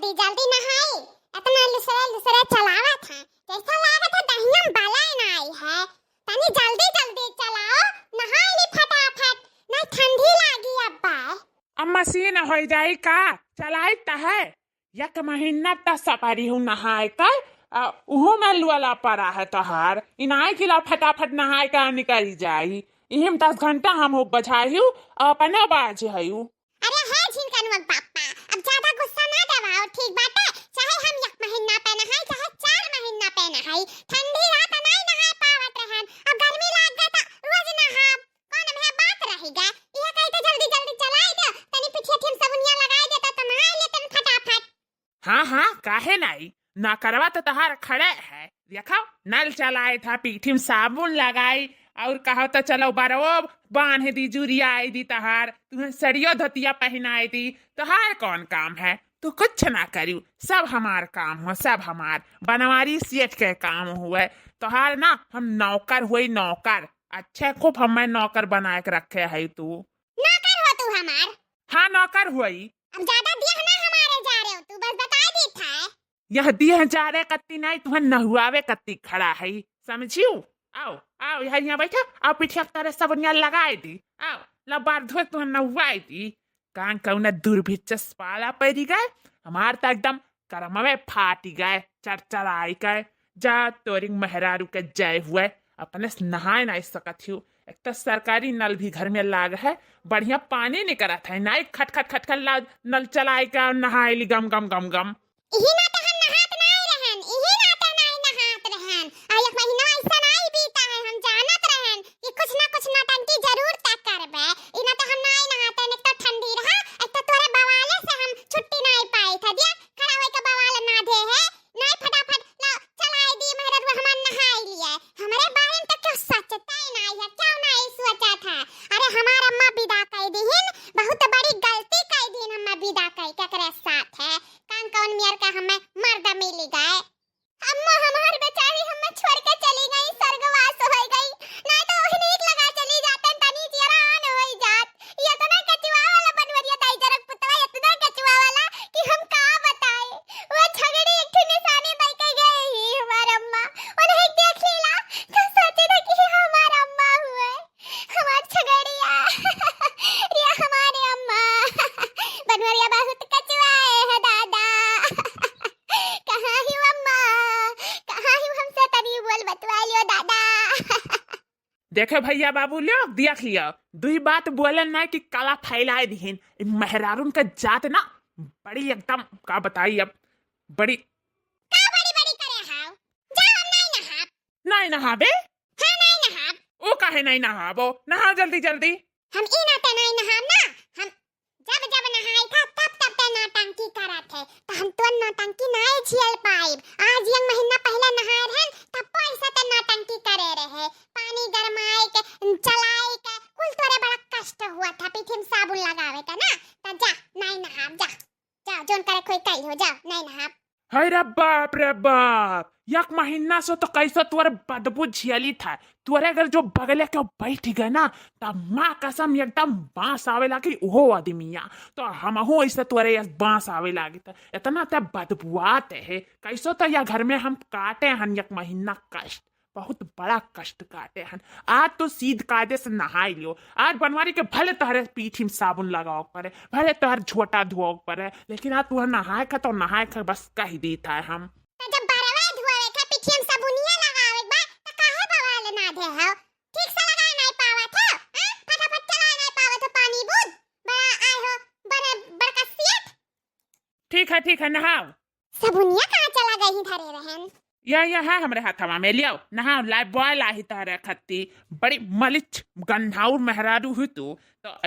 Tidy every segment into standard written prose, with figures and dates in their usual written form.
जल्दी जल्दी नहाई। इतना लुसरे लुसरे चलावा था जैसा लगा था दहिया बलाई ना आई है। तनी जल्दी जल्दी चलाओ, नहा ली फटाफट, ना ठंडी लागी अब्बा। अम्मा सी न हो जाई का चलाई है एक महीना तक सपारी हूँ नहाए कर उहो में लुआला पड़ा है तोहार इनाई किला फटाफट नहाए का निकल जाई। इहिम 10 घंटा हम हो बझाई हूँ अपने बाज है। अरे है झिनकनुआ पापा, अब ज्यादा गुस्सा ना दिलाओ, ठीक बात है। चाहे हम 1 महीना पे नहाई चाहे 4 महीना पे नहाई, ठंडी रात नहीं नहा पावत रहन। अब गर्मी लाग गई तो रोज नहा कौन में बात रहेगा। ये कही तो जल्दी जल्दी चलाई दो, तनी पीछे ठिम सबुनिया लगाई देता तो नहा लेतन फटाफट। हाँ हाँ काहे नहीं ना करवा तो तहार खड़े है। देखो नल चलाए था पीठी में साबुन लगाई और कहो तो चलो बारो बांध दी जुरिया आई दी तहार तुम्हें सरियो धोतिया पहनाई दी। तहार कौन काम है, तू कुछ ना करू, सब हमार काम हो, सब हमार बनवारी सेठ के काम हुए। तहार ना हम नौकर हुई नौकर, अच्छे खूब हमें नौकर बना के रखे है। तू नौकर हो तू हमार? हाँ नौकर हुई। अब ज्यादा दिया ना हमारे जा रहे हो, तू बस बता दी था। यह दिह जा रहे कत्ती नहीं तुम्हें नहुआवे कत्ती खड़ा है, समझियो। आओ आओ यहाँ बैठो, आओ पीछे तरह सबनिया लगाई दी, आओ लबार धो तुम्हें नहुआई दी। कान कौन दुर्भिचस पाला पड़ी गए, हमार तो एकदम कर्म में फाटी गए, चरचराई गए। जा तोरी मेहरारू के जय हुए, अपने से नहाए नहीं सकत हूँ। एक तो सरकारी नल भी घर में लाग है, बढ़िया पानी नहीं करत है, नहीं खट खट खट खट नल चलाई का नहाए ली गम गम गम गम। इही ना तो हम नहात नहीं रहन, इही ना तो नहीं नहात रहन। आ 1 महीना ऐसा नहीं बीता है, हम जानत रहन कि कुछ ना कुछ नौटंकी जरूर तक करबे। इना तो हम नहीं नहाते, एक तो ठंडी रहा, एक तो तोरे बवाले से हम छुट्टी नहीं पाई था। दिया खड़ा होई के बवाल ना दे है, नहीं फटाफट ला चलाई दी मेहररू हमन नहाई लिए। हमारे बारे में तो क्यों सोचता ही नहीं है, क्यों नहीं सोचा था। अरे हमार अम्मा विदा कई दीहिन, बहुत बड़ी गलती कई दीन अम्मा विदा कई केकरे साथ है। कौन मियार का हमें मर्द मिल गए। अम्मा हमार बेचारी हमें छोड़ के चली गई, स्वर्गवास हो गई। नहीं तो वही नीक लगा चली जाते तनी जियान होई जात। ये तो ना कचुआ वाला बनवरिया दाई जरक पुतवा, इतना कचुआ वाला कि हम का बताए। वो झगड़ी एक ठे निशानी दई के गई हमार अम्मा, उन्हें देख लेला तो सोचे था कि हमार अम्मा हुए, हमार झगड़िया रे हमारे अम्मा। बनवरिया बहुत कचुआ है दादा। देखे भैया बाबू लोग देख लियो, दुई बात बोले ना कि काला फैलाए दीहिन। मेहरारून का जात ना बड़ी एकदम का बताई, अब बड़ी का बड़ी करे हां। जा हम नहीं नहाब। नहीं नहाबे? हां नहीं नहाब। ओ काहे नहीं नहाबो, नहा जल्दी जल्दी। हम ई ना ते नहीं नहाब ना, हम जब जब नहाई था तब ते नौटंकी करत है, तो हम तो नौटंकी नहीं झेल पाइब। आज 1 महीना पहले नहाए रहन तब पैसा ते नौटंकी करे रहे, पानी गरमाए के चलाए के कुल तोरे बड़ा कष्ट हुआ था, पीछे में साबुन लगावे का ना। तो जा नहीं नहाब, जा जा जोन करे कोई कई हो, जा नहीं नहाब। हाय रे बाप 1 महीना से तो कैसे तुअर बदबू झेली था। तुअरे अगर जो बगले के बैठ गए ना तब माँ कसम एकदम बांस आवे लगी ओहो आदमिया। तो हमहू ऐसे तुअरे बांस आवे लगी था, इतना तो बदबुआते है। कैसे तो या घर में हम काटे हन 1 महीना कष्ट, बहुत बड़ा कष्ट काटे हन। आज तो सीध कायदे से नहाई लियो, आज बनवारी के भले तोहरे पीठी में साबुन लगाओ पड़े, भले तोहर झोटा धोओ पड़े, लेकिन आज तुहर नहाए का तो नहाए का बस कह दी था हम। तो जब बरवा धोवे का पीछे में साबुनिया लगावे बा तो काहे बवाल ना दे हो, ठीक से लगा नहीं पावा था। हां फटाफट चला नहीं पावा तो पानी बूंद बड़ा आए हो बड़े बड़का सेठ। ठीक है नहाओ। साबुनिया कहां चला गई धरे रहन? यह है हमरे हाथवा में, लियो नहाओ। लाइफ बॉय लाही तहरे खत्ती, बड़ी मलिच गंधाउर मेहरारू हुई तू। तो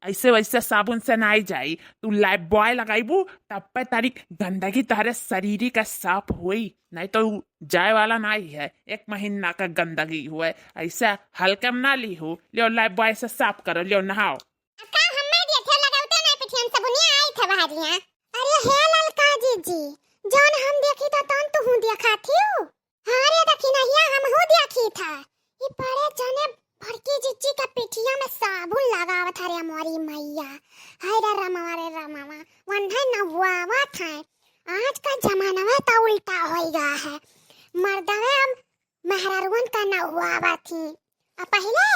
ऐसे वैसे साबुन से नहाई जाई, तू लाइफ बॉय लगाईबू तब पे तारी गंदगी तहरे शरीर का साफ हुई, नहीं तो जाए वाला नहीं है। 1 महीना का गंदगी हुए, ऐसा हल्के में ना ली हो। लियो लाइफ बॉय से साफ करो, लियो नहाओ। अक्का हम्मे देखे लगाउते नहीं पीछे में साबुनिया आई था बाहरिया। अरे हे ललका जी जोन हम देखी तो तन तू देखा थी। हां रे देखी नहीं हम हो देखी था। ये बड़े जने भड़की जिच्ची का पिठिया में साबुन लगावत हरे हमारी मैया। हाय रे रामा रे रामा वन्हा न हुआ था। आज का जमाना तो उल्टा हो गया है। मर्दवे अब मेहरारुअन का न हुआ थी, और पहले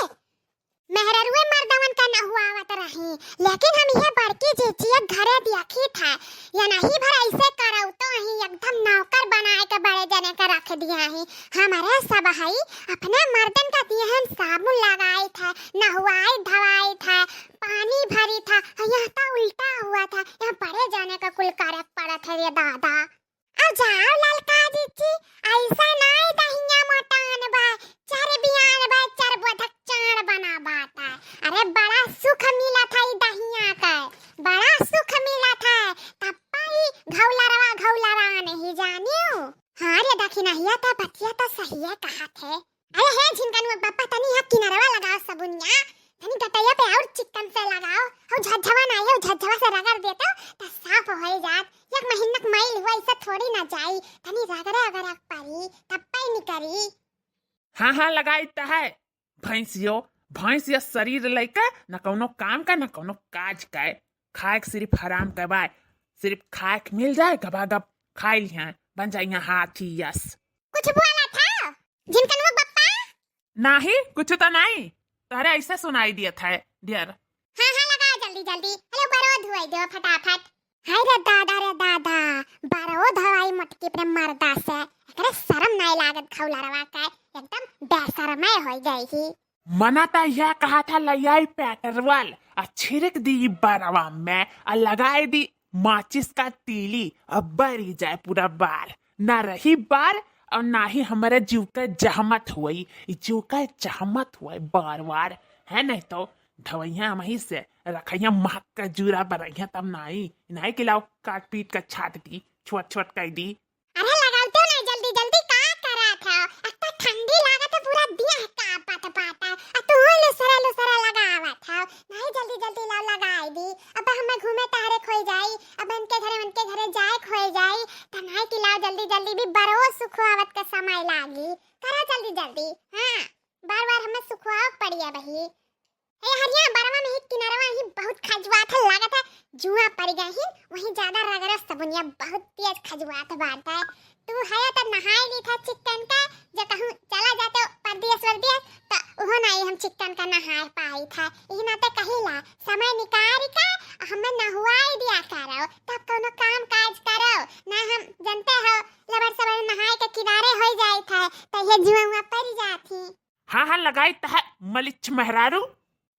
मेहरारुए मर्दवन का न हुआ रही। लेकिन हम यह बड़की जीजिया घरे देखी था, या नहीं भर ऐसे करो तो ही एकदम नौकर बनाए के बड़े जने का रख दिया है। हमारे सब हई अपने मर्दन का दिए हम साबुन लगाए था, नहवाए धवाए था, पानी भरी था। यहाँ तो उल्टा हुआ था, यहाँ बड़े जाने का कुल कारक पड़ा था ये दादा। अब जाओ ललका जीजी, ऐसा नहीं दहिया मोटान बा, चार बियान बा, चार बोधक चाण बना बाता। अरे बड़ा सुख मिला था ई दहिया का, बड़ा सुख मिला था। तप्पा ही घौलरवा नहीं जानियो। हाँ रे दखी नहीं था, बतिया तो सही है कहा थे। अरे है झिनकन बापा तनी यहाँ किनारवा लगाओ सबुनिया, तनी गटैया पे और चिकन से लगाओ, और झझवा नहीं है झझवा से रगड़ देता तो साफ हो जात। एक महीनक मैल हुआ ऐसा थोड़ी ना जाई, तनी रगड़े अगर पारी तब पाई निकरी। हाँ लगाई तो है। भैंस या शरीर लैके न कौनो काम का न कौनो काज का, खाए सिर्फ हराम कबाए, सिर्फ खाए मिल जाए गबागब खाई लिया, बन जाए यहाँ हाथी यस। कुछ बोला था जिनकन वो बप्पा? नहीं कुछ तो नहीं, तारे ऐसे सुनाई दिया था डियर। हाँ लगा जल्दी जल्दी, अरे बरो धुआई दो फटाफट। हाय रे दादा बरो धवाई मटकी पे मरदा से, एकरे शर्म नहीं लागत खौलरवा का, एकदम बेशरमे हो गई ही। मना तो यह कहा था लयाई पेट्रोल और छिड़क दी बरवा में और लगाए दी माचिस का तीली, अब बरी जाए पूरा बार, ना रही बार और ना ही हमारे जीव का जहमत हुई। जीव का जहमत हुआ बार बार है, नहीं तो धवैया वहीं से रखैया महक का जूरा बरैया तब नहीं खिलाओ, काट पीट का छाट दी, छोट कर दी। अरे लगाते ना जल्दी जल्दी, का करा था? अत्ता ठंडी लागत है, पूरा देह का पाता तू लुसरा लगावा था। नहीं जल्दी लाओ लगाई दी, अब हमें घूमे तारे खोई जाई, अब उनके घरे जाए खोई जाई, त नहीं कि लाओ जल्दी भी बरो सुखवावत का समय लागी। करा जल्दी हां, बार हमें सुखवाव पड़िया बही। ए हरिया बरवा में ही किनारवा ही बहुत खजवात लागत है, जुआ पड़ गई ही वहीं ज्यादा रगड़ सबुनिया बहुत तेज खजवात बात है। तू है तो नहाई ली था चिकन का, जो कहूं चला जाते परदेश तो ओहो नहीं हम चिकन का नहाए पाई था। ई ना तो कहिला समय निकाल का हमें नहवाई दिया करो, तब कोनो काम काज करो ना। हम जानते हो लबर सबर नहाए के किनारे हो जाई था तो ये जुआ पड़ जाती। हाँ लगाई तो है मलिच मेहरारू,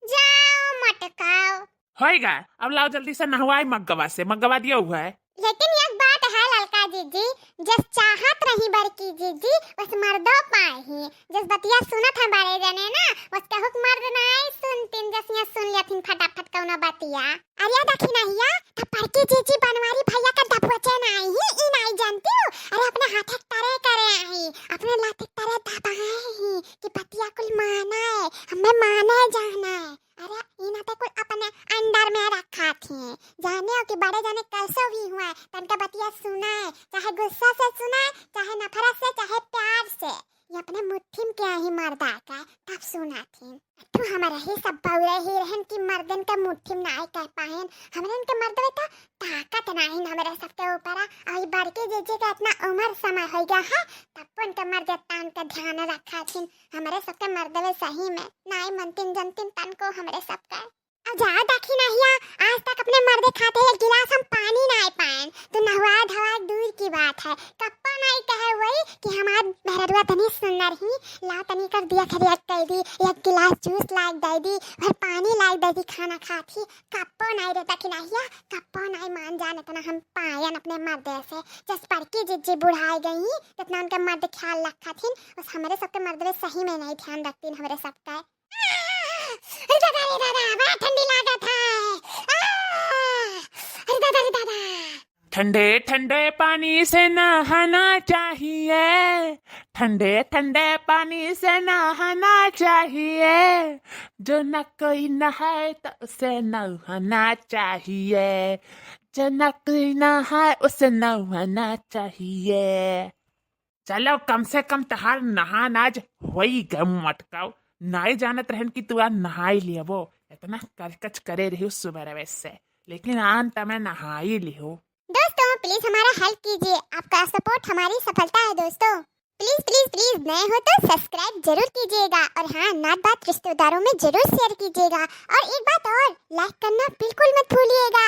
जाओ मटकाओ होएगा। अब लाओ जल्दी से नहवाई मग्गवा दिया हुआ है। लेकिन एक बात है ललका जीजी, जस चाहत रही बड़की जीजी बस मर्दो पाए ही, जस बतिया सुनत है बड़े जने ना बस कहूक मर्द नहीं सुनतीन, जस यहाँ सुन लेथिन फटाफट कौना बतिया। अरे देखी नहीं या तो बड़की जीजी बनवारी भैया का दबोचे नहीं ही, ई नहीं जानती हो। अरे अपने हाथ तरे करे आई, अपने लाते तरे दबाए ही कि बतिया कुल माना है, हमें माने जाना है। अरे इना तो कुल अपने अंडर में रखा थी, जाने हो कि बड़े जाने कैसे भी हुआ तनका बतिया सुना है, चाहे गुस्सा से सुना है, चाहे नफरत से, चाहे प्यार से, ये अपने मुट्ठी में क्या ही मर्दा का तब सुना थी। तू हमारे ही सब बौरे ही रहन कि मर्दन के मुट्ठी में नहीं कह पाएन, हमारे के मर्द में तो ताकत नहीं हमारे सबके ऊपर। आई बड़के जीजी का इतना उम्र समय हो गया है तब उनके मर्द तान का ध्यान रखा थी, हमारे सबके मर्द में सही में नहीं मनतीन जनतीन तन को हमारे सबका। अब जा देखी नहीं आज तक अपने मर्द खाते एक गिलास हम पानी नहीं पाएन, तो नहवा धवा दूर की बात है। कप्पा नहीं कहे वही कि हमार मेहरवा तनी सुंदर ही ला तनी कर दिया खरियत कर दी, एक गिलास जूस लाग दे दी, फिर पानी लाग दे दी, खाना खाती कप्पो नहीं रहता कि नहीं कप्पो नहीं मान जाने तना हम पायन अपने मर्द से। जस बड़की जीजी बुढ़ाई गई जितना उनका मर्द ख्याल रखा थी, बस हमारे सबके मर्द में सही में नहीं ध्यान रखती हमारे सबका। दादा बड़ा ठंडी लागत है। दादा ठंडे ठंडे पानी से नहाना चाहिए, ठंडे ठंडे पानी से नहाना चाहिए, जो न कोई नहाए तो उसे नहाना चाहिए, जो न कोई नहाए उसे नहाना चाहिए। चलो कम से कम तहार नहान आज होई गम मटकाओ, नहीं जानत रहन कि तू आज नहाई लिया, वो इतना कचकच करे रही सुबह से, लेकिन आन तमें नहाई लियो। दोस्तों प्लीज हमारा हेल्प कीजिए, आपका सपोर्ट हमारी सफलता है दोस्तों। प्लीज प्लीज प्लीज नए हो तो सब्सक्राइब जरूर कीजिएगा और हाँ, नात बात रिश्तेदारों में जरूर शेयर कीजिएगा। और एक बात और, लाइक करना बिल्कुल मत भूलिएगा।